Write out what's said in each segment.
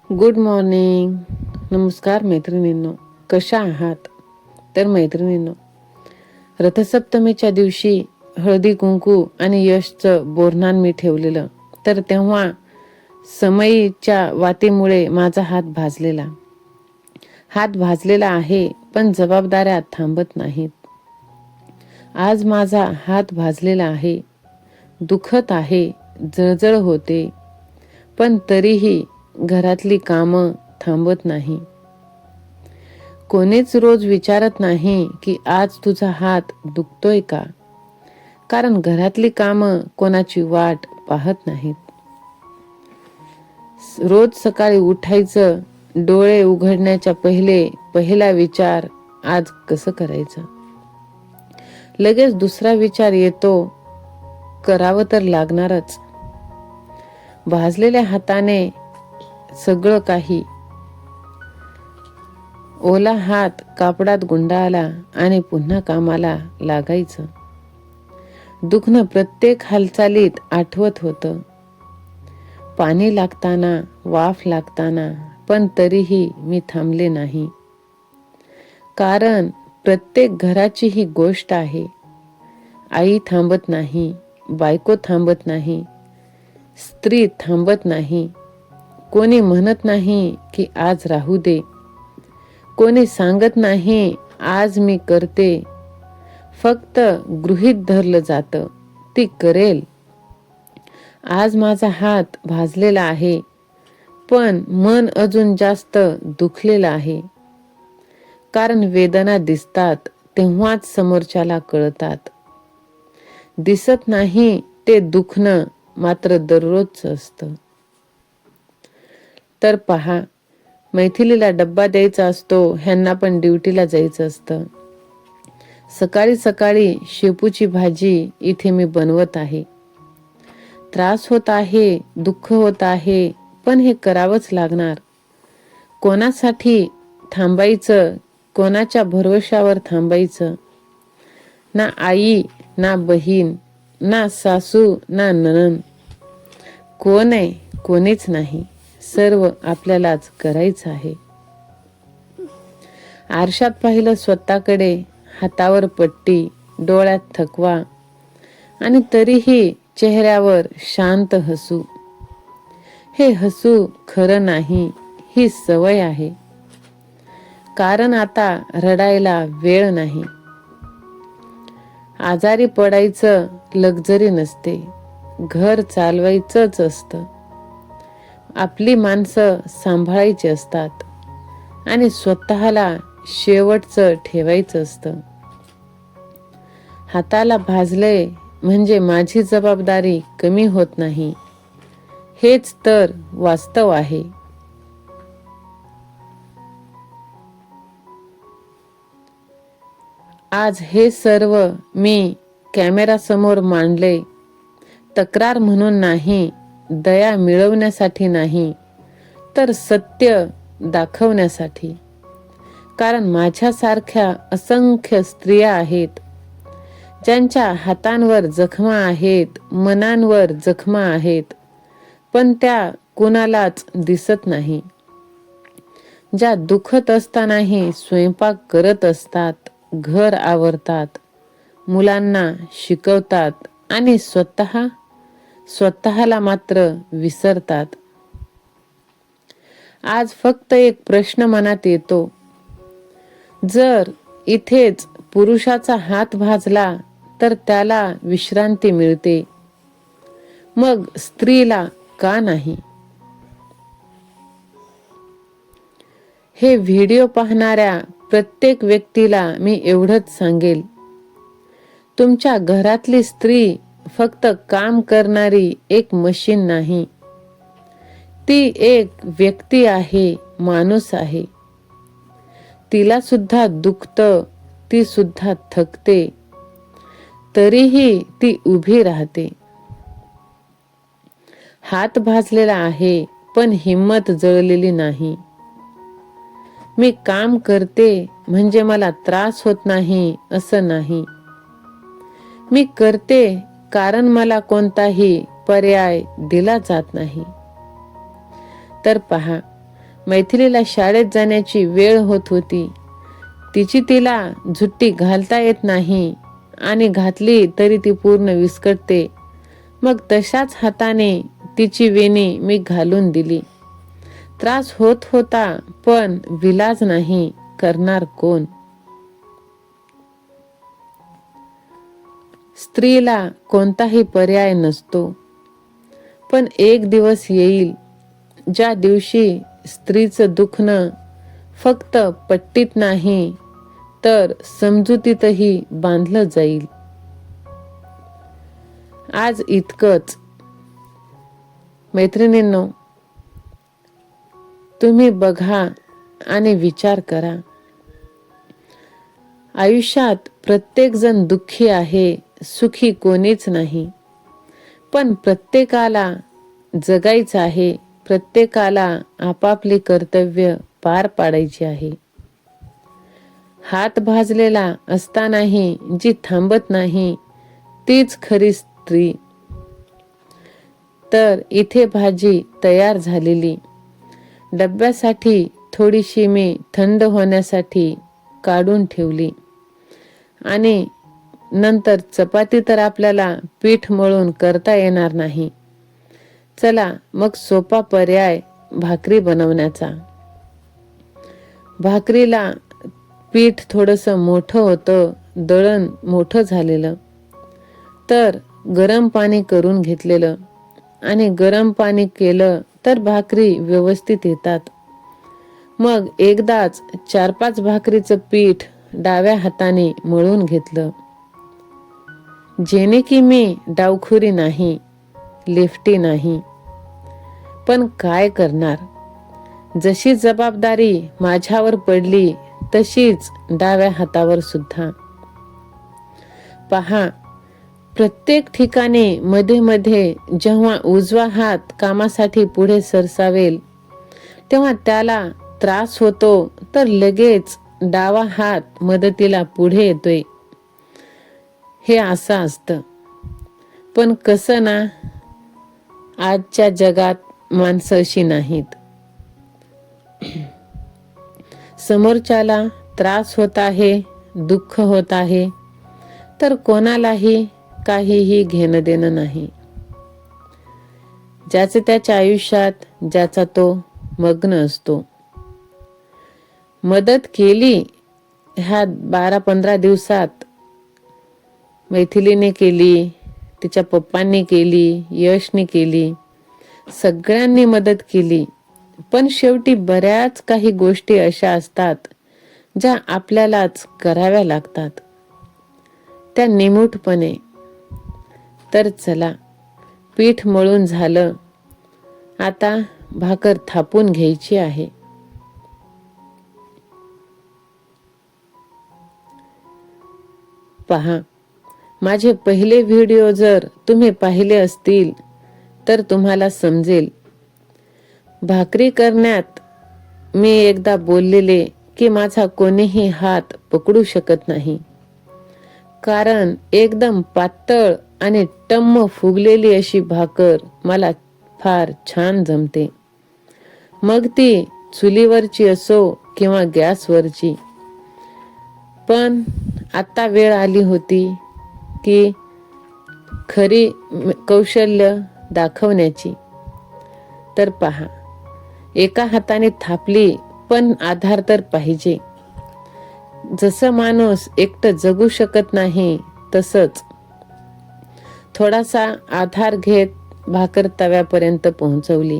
Good morning. नमस्कार मैत्रिणींनो, कशा आहात? तर मैत्रिणींनो, रथसप्तमीच्या दिवशी हळदी कुंकू आणि यशचं बोरन्हाण मी ठेवलेलं, तर तेव्हा समईच्या वातीमुळे माझा हात भाजलेला आहे, पण जबाबदाऱ्या थांबत नाहीत. आज माझा हात भाजलेला आहे, दुखत आहे, जळजळ होते, पण तरीही घरातली कामं थांबत नाही. कोणीच रोज विचारत नाही की आज तुझा हात दुखतोय का, कारण घरातली कामं कोणाची वाट पाहत नाहीत. रोज सकाळी उठायचं, डोळे उघडण्याच्या पहिला विचार आज कसं करायचं. लगेच दुसरा विचार येतो, करावं तर लागणारच. भाजलेल्या हाताने सगळं काही. ओला हात कापडात गुंडाळला आणि पुन्हा कामाला लागायचं. दुखणं प्रत्येक हालचालीत आठवत होतं. पाणी लागताना, वाफ लागताना, पण तरीही मी थांबले नाही. कारण प्रत्येक घराची ही गोष्ट आहे. आई थांबत नाही, बायको थांबत नाही, स्त्री थांबत नाही. कोणी म्हणत नाही की आज राहू दे. कोणी सांगत नाही आज मी करते. फक्त गृहीत धरलं जातं, ती करेल. आज माझा हात भाजलेला आहे, पण मन अजून जास्त दुखलेलं आहे. कारण वेदना दिसतात तेव्हाच समोरच्याला कळतात. दिसत नाही ते दुखणं मात्र दररोजचं असतं. तर पहा, मैथिलीला डब्बा द्यायचा असतो, ह्यांना पण ड्युटीला जायचं असतं. सकाळी सकाळी शेपूची भाजी इथे मी बनवत आहे. त्रास होत आहे, दुःख होत आहे, पण हे करावंच लागणार. कोणासाठी थांबायचं, कोणाच्या भरोश्यावर थांबायचं? ना आई, ना बहीण, ना सासू, ना नणंद. कोण आहे? कोणीच नाही. सर्व आपल्यालाच करायचं आहे. आरशात पाहिलं स्वतःकडे, हातावर पट्टी, डोळ्यात थकवा आणि तरीही चेहऱ्यावर शांत हसू. हे हसू खरं नाही, ही सवय आहे. कारण आता रडायला वेळ नाही. आजारी पडायचं लक्झरी नसते, घर चालवायचंच असतं. आपली माणसं सांभाळायची असतात आणि स्वतःला शेवटचं ठेवायचं असतं. हाताला भाजलंय म्हणजे माझी जबाबदारी कमी होत नाही, हेच तर वास्तव आहे. आज हे सर्व मी कॅमेरासमोर मांडले, तक्रार म्हणून नाही, दया मिळवण्यासाठी नाही, तर सत्य दाखवण्यासाठी. कारण माझ्यासारख्या असंख्य स्त्रिया आहेत, ज्यांच्या हातांवर जखमा आहेत, मनांवर जखमा आहेत, पण त्या कुणालाच दिसत नाही. ज्या दुखत असतानाही स्वयंपाक करत असतात, घर आवरतात, मुलांना शिकवतात आणि स्वतःला मात्र विसरतात. आज फक्त एक प्रश्न मनात येतो, जर इथेच पुरुषाचा हात भाजला तर त्याला विश्रांती मिळते, मग स्त्रीला का नाही? हे व्हिडिओ पाहणाऱ्या प्रत्येक व्यक्तीला मी एवढंच सांगेल, तुमच्या घरातली स्त्री फक्त काम करणारी एक मशीन नाही, ती एक व्यक्ती आहे, माणूस आहे. तिला सुद्धा दुखतं, ती सुद्धा थकते, तरीही ती उभी राहते. हात भाजलेला आहे, पण हिम्मत जळलेली नाही. मी काम करते म्हणजे मला त्रास होत नाही असं नाही. मी करते कारण मला कोणताही पर्याय दिला जात नाही. तर पहा, मैथिलीला शाळेत जाण्याची वेळ होत होती. तिला झुट्टी घालता येत नाही आणि घातली तरी ती पूर्ण विस्कटते. मग तशाच हाताने तिची वेणी मी घालून दिली. त्रास होत होता, पण विलाज नाही, करणार कोण? स्त्रीला कोणताही पर्याय नसतो, पण एक दिवस येईल ज्या दिवशी स्त्रीचं दुखणं फक्त पट्टीत नाही तर समजुतीतही बांधलं जाईल. आज इतकंच. मैत्रिणींनो, तुम्ही बघा आणि विचार करा. आयुष्यात प्रत्येक जण दुःखी आहे, सुखी कोणीच नाही. पण प्रत्येकाला जगायचं आहे, प्रत्येकाला आपापली कर्तव्य पार पाडायची आहे. हात भाजलेला असतानाही जी थांबत नाही, तीच खरी स्त्री. तर इथे भाजी तयार झालेली. डब्यासाठी थोडीशी मी थंड होण्यासाठी काढून ठेवली. आणि नंतर चपाती तर आपल्याला पीठ मळून करता येणार नाही. चला मग सोपा पर्याय भाकरी बनवण्याचा. भाकरीला पीठ थोडंसं मोठं होतं, दळण मोठं झालेलं. तर गरम पाणी करून घेतलेलं आणि गरम पाणी केलं तर भाकरी व्यवस्थित येतात. मग एकदाच 4-5 भाकरीचं पीठ डाव्या हाताने मळून घेतलं. जेणे की मी डावखुरी नाही, लेफ्टी नाही. पण काय करणार, जशी जबाबदारी माझ्यावर पडली तशीच डाव्या हातावर सुद्धा. पहा, प्रत्येक ठिकाणी मध्ये मध्ये जेव्हा उजवा हात कामासाठी पुढे सरसावेल तेव्हा त्याला त्रास होतो, तर लगेच डावा हात मदतीला पुढे येतोय. हे असं असतं. पण कसं ना, आजच्या जगात माणसं अशी नाहीत. समोरच्याला त्रास होत आहे, दुःख होत आहे, तर कोणालाही काहीही घेणं देणं नाही. ज्याचे त्याच्या आयुष्यात ज्याचा तो मग्न असतो. मदत केली ह्या 12-15 दिवसात, मैथिलीने केली, तिच्या पप्पांनी केली, यशने केली, सगळ्यांनी मदत केली. पण शेवटी बऱ्याच काही गोष्टी अशा असतात ज्या आपल्यालाच कराव्या लागतात, त्या निमूटपणे. तर चला, पीठ मळून झालं, आता भाकर थापून घ्यायची आहे. पहा, माझे पहिले व्हिडिओ जर तुम्ही पाहिले असतील तर तुम्हाला समजेल. भाकरी करण्यात मी एकदा बोललेले की माझा कोणीही हात पकडू शकत नाही, कारण एकदम पातळ आणि टम्म फुगलेली अशी भाकर मला फार छान जमते. मग ती चुलीवरची असो किंवा गॅसवरची. पण आता वेळ आली होती की खरी कौशल्य दाखवण्याची. तर पहा, एका हाताने थापली, पण आधार तर पाहिजे. जसं माणूस एकटं जगू शकत नाही, तसंच थोडासा आधार घेत भाकर तव्यापर्यंत पोहोचवली.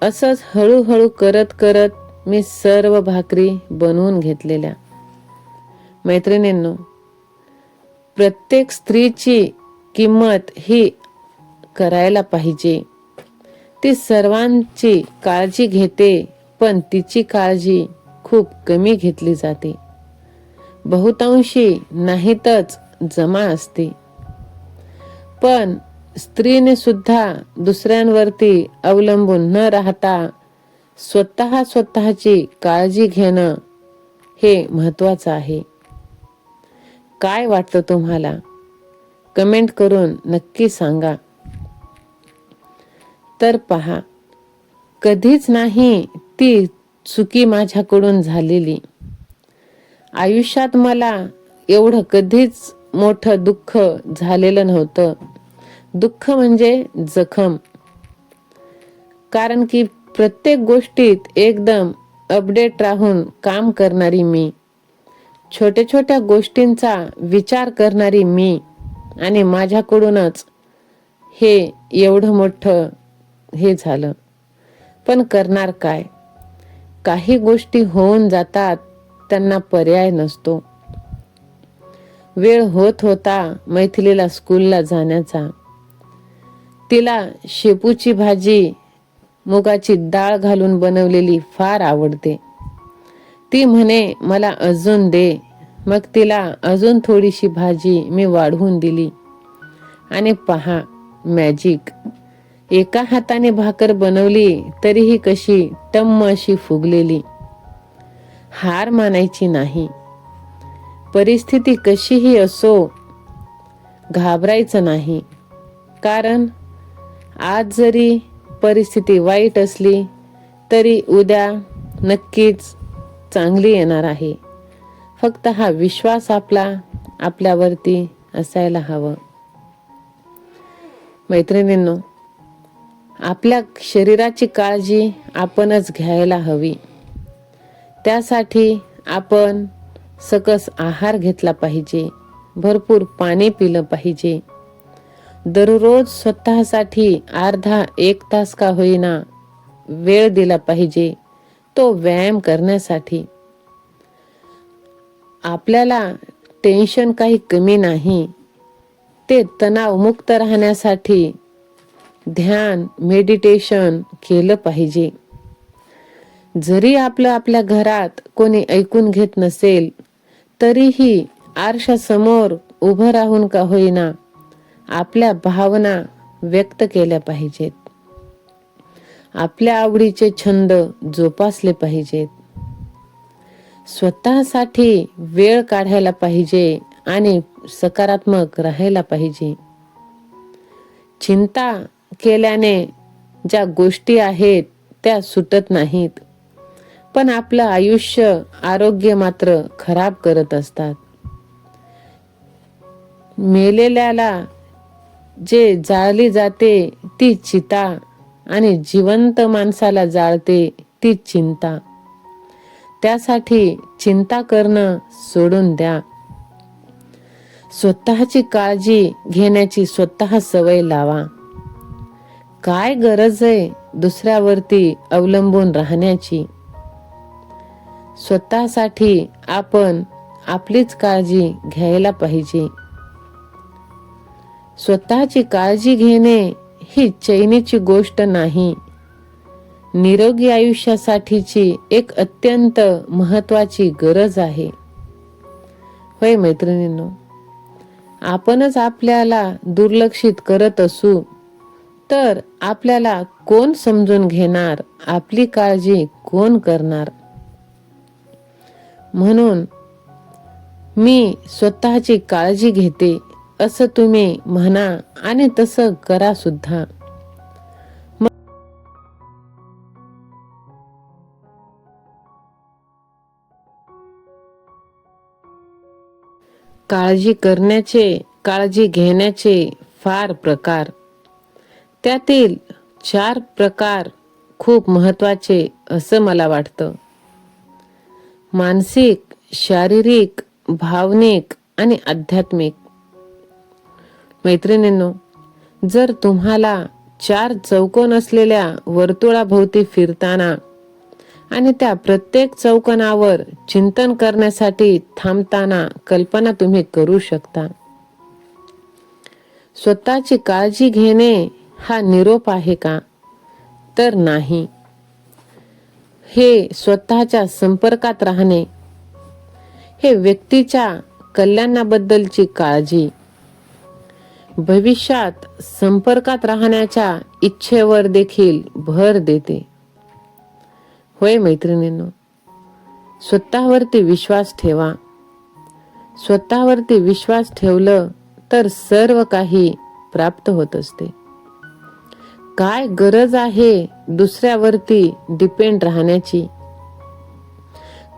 असंच हळूहळू करत करत मी सर्व भाकरी बनवून घेतलेल्या. मैत्रिणींनो, प्रत्येक स्त्रीची किंमत ही करायला पाहिजे. ती सर्वांची काळजी घेते, पण तिची काळजी खूप कमी घेतली जाते. बहुतांशी नाहीतच जमा असते. पण स्त्रीने सुद्धा दुसऱ्यांवरती अवलंबून न राहता स्वतःची काळजी घेणं हे महत्वाचं आहे. काय वाटतं तुम्हाला? कमेंट करून नक्की सांगा. तर पहा, कधीच नाही ती चुकी माझ्याकडून झालेली. आयुष्यात मला एवढं कधीच मोठं दुःख झालेलं नव्हतं. दुःख म्हणजे जखम. कारण की प्रत्येक गोष्टीत एकदम अपडेट राहून काम करणारी मी, छोट्या छोट्या गोष्टींचा विचार करणारी मी, आणि माझ्याकडूनच हे एवढं मोठं हे झालं. पण करणार काय? काही गोष्टी होऊन जातात, त्यांना पर्याय नसतो. वेळ होत होता मैथिलीला स्कूलला जाण्याचा. तिला शेपूची भाजी मुगाची डाळ घालून बनवलेली फार आवडते. ती म्हणे मला अजून दे. मग तिला अजून थोडीशी भाजी मी वाढवून दिली. आणि पहा मॅजिक, एका हाताने भाकर बनवली तरीही कशी टम्म अशी फुगलेली. हार मानायची नाही. परिस्थिती कशीही असो, घाबरायचं नाही. कारण आज जरी परिस्थिती वाईट असली तरी उद्या नक्कीच चांगली येणार आहे. फक्त हा विश्वास आपल्यावरती असायला हवं. मैत्रिणींनो, आपल्या शरीराची काळजी आपणच घ्यायला हवी. त्यासाठी आपण सकस आहार घेतला पाहिजे. भरपूर पाणी पिलं पाहिजे. दररोज स्वतःसाठी अर्धा एक तास का होईना वेळ दिला पाहिजे, तो व्यायाम करण्यासाठी. आपल्याला टेन्शन काही कमी नाही. ते तणावमुक्त राहण्यासाठी ध्यान, मेडिटेशन केलं पाहिजे. जरी आपल्या घरात कोणी ऐकून घेत नसेल तरीही आरशासमोर उभं राहून का होईना आपल्या भावना व्यक्त केल्या पाहिजेत. आपल्या आवडीचे छंद जोपासले पाहिजेत. स्वतःसाठी वेळ काढायला पाहिजे आणि सकारात्मक राहायला पाहिजे. चिंता केल्याने ज्या गोष्टी आहेत त्या सुटत नाहीत, पण आपलं आयुष्य, आरोग्य मात्र खराब करत असतात. मेलेल्याला जे जाळली जाते ती चिता, आणि जिवंत माणसाला जाळते ती चिंता. त्यासाठी चिंता करणं सोडून द्या. स्वतःची काळजी घेण्याची स्वतः सवय लावा. काय गरज आहे दुसऱ्यावरती अवलंबून राहण्याची? स्वतःसाठी आपण आपलीच काळजी घ्यायला पाहिजे. स्वतःची काळजी घेणे ही चैनीची गोष्ट नाही. निरोगी आयुष्यासाठीची एक अत्यंत महत्वाची गरज आहे. होय मैत्रिणींनो, आपणच आपल्याला दुर्लक्षित करत असू तर आपल्याला कोण समजून घेणार? आपली काळजी कोण करणार? म्हणून मी स्वतःची काळजी घेते असं तुम्ही म्हणा आणि तसं करा सुद्धा. काळजी करण्याचे, काळजी घेण्याचे फार प्रकार. त्यातील 4 प्रकार खूप महत्वाचे असं मला वाटतं. मानसिक, शारीरिक, भावनिक आणि आध्यात्मिक. मैत्रिणींनो, जर तुम्हाला 4 चौकोन असलेल्या वर्तुळाभोवती फिरताना आणि त्या प्रत्येक चौकोनावर चिंतन करण्यासाठी थांबताना कल्पना तुम्ही करू शकता. स्वतःची काळजी घेणे हा निरोप आहे का? तर नाही. हे स्वतःच्या संपर्कात राहणे, हे व्यक्तीच्या कल्याणाबद्दलची काळजी, भविष्यात संपर्कात राहण्याच्या इच्छेवर देखील भर देते. होय मैत्रिणींनो, स्वतःवरती विश्वास ठेवा. स्वतःवरती विश्वास ठेवलं तर सर्व काही प्राप्त होत असते. काय गरज आहे दुसऱ्यावरती डिपेंड राहण्याची?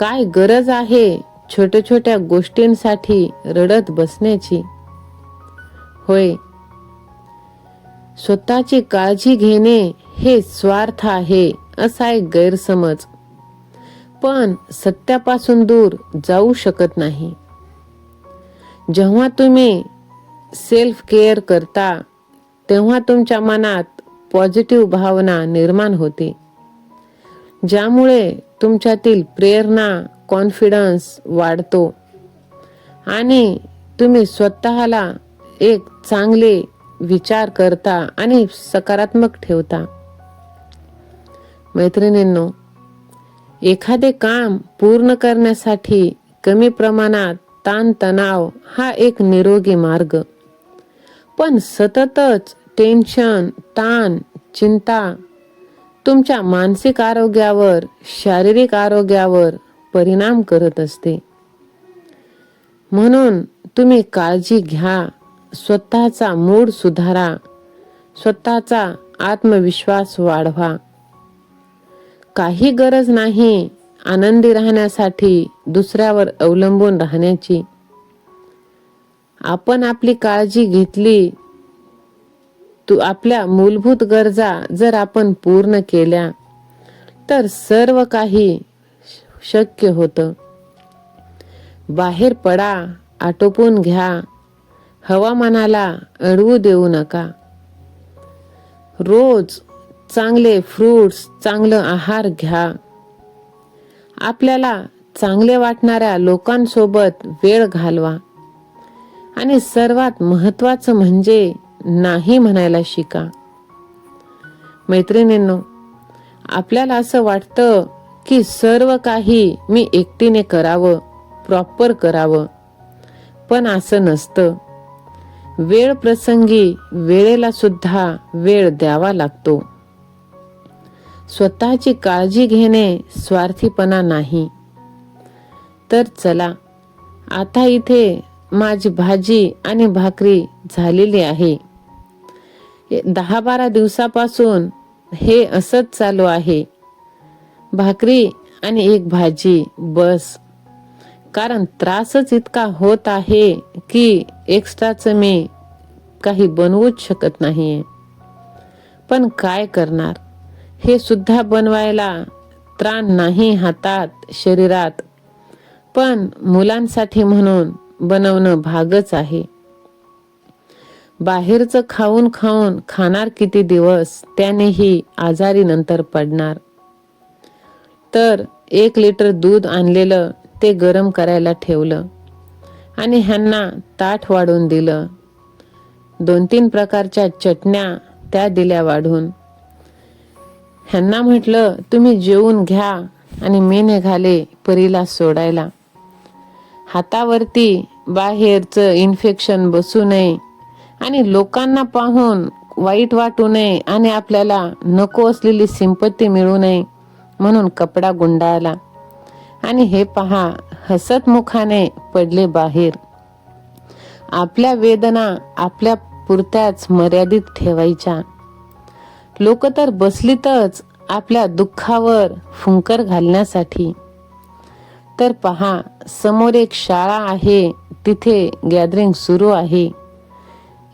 काय गरज आहे छोट्या छोट्या गोष्टींसाठी रडत बसण्याची? होय, स्वतःची काळजी घेणे हे स्वार्थ आहे असा एक गैरसमज पण सत्यापासून दूर जाऊ शकत नाही. जेव्हा तुम्ही सेल्फ केअर करता तेव्हा तुमच्या मनात पॉझिटिव्ह भावना निर्माण होते, ज्यामुळे तुमच्यातील प्रेरणा, कॉन्फिडन्स वाढतो आणि तुम्ही स्वतःला एक चांगले विचार करता आणि सकारात्मक ठेवता. मैत्रिणींनो, एखादे काम पूर्ण करण्यासाठी कमी प्रमाणात ताणतणाव हा एक निरोगी मार्ग. पण सततच टेन्शन, ताण, चिंता तुमच्या मानसिक आरोग्यावर, शारीरिक आरोग्यावर परिणाम करत असते. म्हणून तुम्ही काळजी घ्या, स्वतःचा मूड सुधारा, स्वतःचा आत्मविश्वास वाढवा. काही गरज नाही आनंदी राहण्यासाठी दुसऱ्यावर अवलंबून राहण्याची. आपण आपली काळजी घेतली, आपल्या मूलभूत गरजा जर आपण पूर्ण केल्या तर सर्व काही शक्य होतं. बाहेर पडा, आटोपून घ्या, हवामानाला अडवू देऊ नका. रोज चांगले फ्रूट्स, चांगलं आहार घ्या. आपल्याला चांगले वाटणाऱ्या लोकांसोबत वेळ घालवा आणि सर्वात महत्त्वाचं म्हणजे नाही म्हणायला शिका. मैत्रिणींनो, आपल्याला असं वाटतं की सर्व काही मी एकटीने करावं, प्रॉपर करावं, पण असं नसतं. वेळ प्रसंगी वेळेला सुद्धा वेळ द्यावा लागतो. स्वतःची काळजी घेणे स्वार्थीपणा नाही. तर चला, आता इथे माझी भाजी आणि भाकरी झालेली आहे. 10-12 दिवसापासून हे असंच चालू आहे, भाकरी आणि एक भाजी बस. कारण त्रासच इतका होत आहे की एक्स्ट्राचं मी काही बनवूच शकत नाहीये. पण काय करणार, हे सुद्धा बनवायला त्राण नाही हातात, शरीरात. पण मुलांसाठी म्हणून बनवणं भागच आहे. बाहेरचं खाऊन खाऊन खाणार किती दिवस, त्यानेही आजारी नंतर पडणार. तर 1 लिटर दूध आणलेलं ते गरम करायला ठेवलं आणि ह्यांना ताट वाढून दिलं. 2-3 प्रकारच्या चटण्या त्या दिल्या वाढून. ह्यांना म्हटलं तुम्ही जेवून घ्या आणि मी निघाले परीला सोडायला. हातावरती बाहेरचं इन्फेक्शन बसू नये आणि लोकांना पाहून वाईट वाटू नये आणि आपल्याला नको असलेली सिंपत्ती मिळू नये म्हणून कपडा गुंडाळला. आणि हे पहा, हसत मुखाने पडले बाहेर. आपल्या वेदना आपल्या पुरत्याच मर्यादित ठेवायच्या. लोक तर बसलीतच आपल्या दुःखावर फुंकर घालण्यासाठी. तर पहा, समोर एक शाळा आहे, तिथे गॅदरिंग सुरू आहे.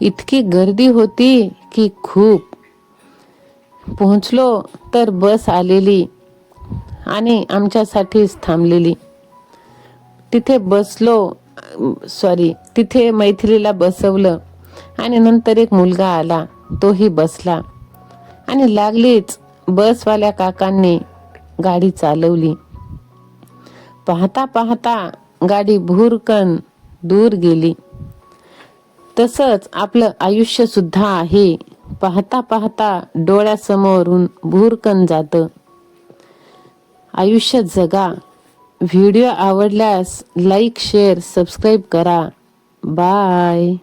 इतकी गर्दी होती की खूप. पोहोचलो तर बस आलेली आणि आमच्यासाठीच थांबलेली. तिथे तिथे मैथिलीला बसवलं आणि नंतर एक मुलगा आला, तोही बसला आणि लागलीच बसवाल्या काकांनी गाडी चालवली. पाहता पाहता गाडी भुरकन दूर गेली. तसंच आपलं आयुष्य सुद्धा आहे. पाहता पाहता डोळ्यासमोरून भुरकन जातं. आयुष्य जगा. व्हिडिओ आवडल्यास लाईक, शेअर, सबस्क्राईब करा. बाय.